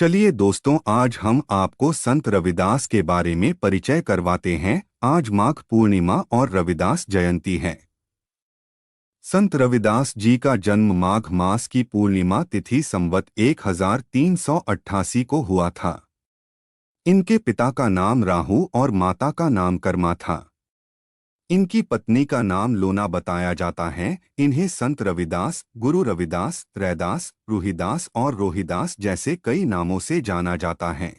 चलिए दोस्तों, आज हम आपको संत रविदास के बारे में परिचय करवाते हैं। आज माघ पूर्णिमा और रविदास जयंती है। संत रविदास जी का जन्म माघ मास की पूर्णिमा तिथि संवत 1388 को हुआ था। इनके पिता का नाम राहु और माता का नाम कर्मा था। इनकी पत्नी का नाम लोना बताया जाता है। इन्हें संत रविदास, गुरु रविदास, रैदास, रूहिदास और रोहिदास जैसे कई नामों से जाना जाता है।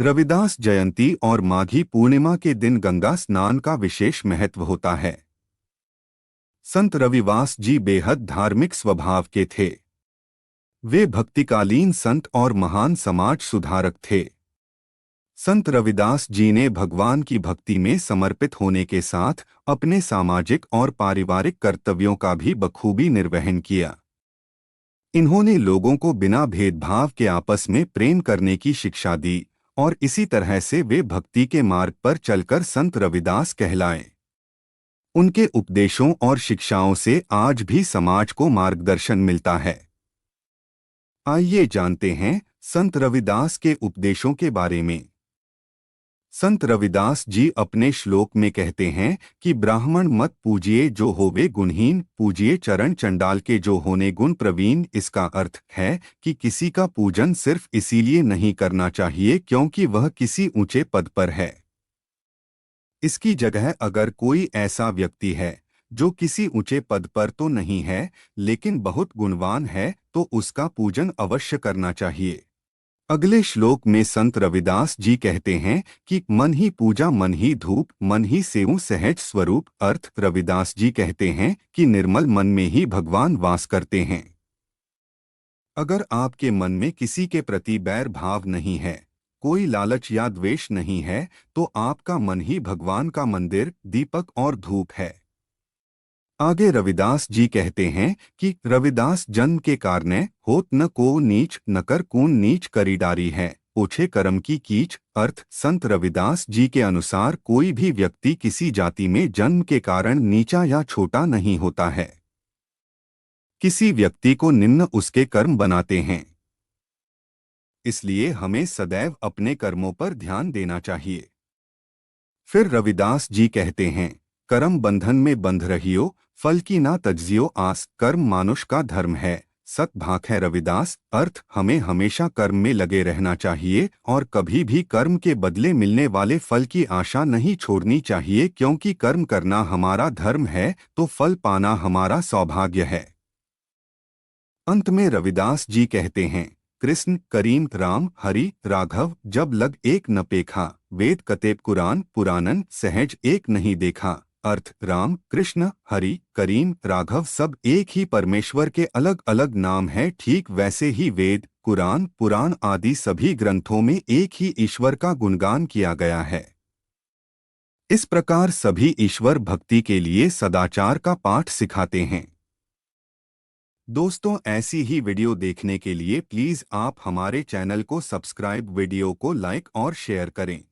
रविदास जयंती और माघी पूर्णिमा के दिन गंगा स्नान का विशेष महत्व होता है। संत रविदास जी बेहद धार्मिक स्वभाव के थे। वे भक्तिकालीन संत और महान समाज सुधारक थे। संत रविदास जी ने भगवान की भक्ति में समर्पित होने के साथ अपने सामाजिक और पारिवारिक कर्तव्यों का भी बखूबी निर्वहन किया। इन्होंने लोगों को बिना भेदभाव के आपस में प्रेम करने की शिक्षा दी और इसी तरह से वे भक्ति के मार्ग पर चलकर संत रविदास कहलाए। उनके उपदेशों और शिक्षाओं से आज भी समाज को मार्गदर्शन मिलता है। आइए जानते हैं संत रविदास के उपदेशों के बारे में। संत रविदास जी अपने श्लोक में कहते हैं कि ब्राह्मण मत पूजिए जो होवे गुणहीन, पूजिए चरण चंडाल के जो होने गुण प्रवीण। इसका अर्थ है कि किसी का पूजन सिर्फ इसीलिए नहीं करना चाहिए क्योंकि वह किसी ऊंचे पद पर है। इसकी जगह अगर कोई ऐसा व्यक्ति है जो किसी ऊंचे पद पर तो नहीं है लेकिन बहुत गुणवान है तो उसका पूजन अवश्य करना चाहिए। अगले श्लोक में संत रविदास जी कहते हैं कि मन ही पूजा मन ही धूप मन ही सेवु सहज स्वरूप। अर्थ रविदास जी कहते हैं कि निर्मल मन में ही भगवान वास करते हैं। अगर आपके मन में किसी के प्रति बैर भाव नहीं है, कोई लालच या द्वेष नहीं है, तो आपका मन ही भगवान का मंदिर, दीपक और धूप है। आगे रविदास जी कहते हैं कि रविदास जन्म के कारण होत न को नीच नकर कून नीच करीडारी है, ओछे कर्म की कीच। अर्थ संत रविदास जी के अनुसार कोई भी व्यक्ति किसी जाति में जन्म के कारण नीचा या छोटा नहीं होता है। किसी व्यक्ति को निम्न उसके कर्म बनाते हैं। इसलिए हमें सदैव अपने कर्मों पर ध्यान देना चाहिए। फिर रविदास जी कहते हैं, कर्म बंधन में बंध रहियो, फल की ना तज्जियो आस। कर्म मानुष का धर्म है, सत भाख है रविदास। अर्थ हमें हमेशा कर्म में लगे रहना चाहिए और कभी भी कर्म के बदले मिलने वाले फल की आशा नहीं छोड़नी चाहिए क्योंकि कर्म करना हमारा धर्म है तो फल पाना हमारा सौभाग्य है। अंत में रविदास जी कहते हैं, कृष्ण करीम राम हरि राघव जब लग एक न पेखा, वेद कतेब कुरान पुरानन सहज एक नहीं देखा। अर्थ राम कृष्ण हरि करीम राघव सब एक ही परमेश्वर के अलग अलग नाम है। ठीक वैसे ही वेद कुरान पुराण आदि सभी ग्रंथों में एक ही ईश्वर का गुणगान किया गया है। इस प्रकार सभी ईश्वर भक्ति के लिए सदाचार का पाठ सिखाते हैं। दोस्तों, ऐसी ही वीडियो देखने के लिए प्लीज़ आप हमारे चैनल को सब्सक्राइब, वीडियो को लाइक और शेयर करें।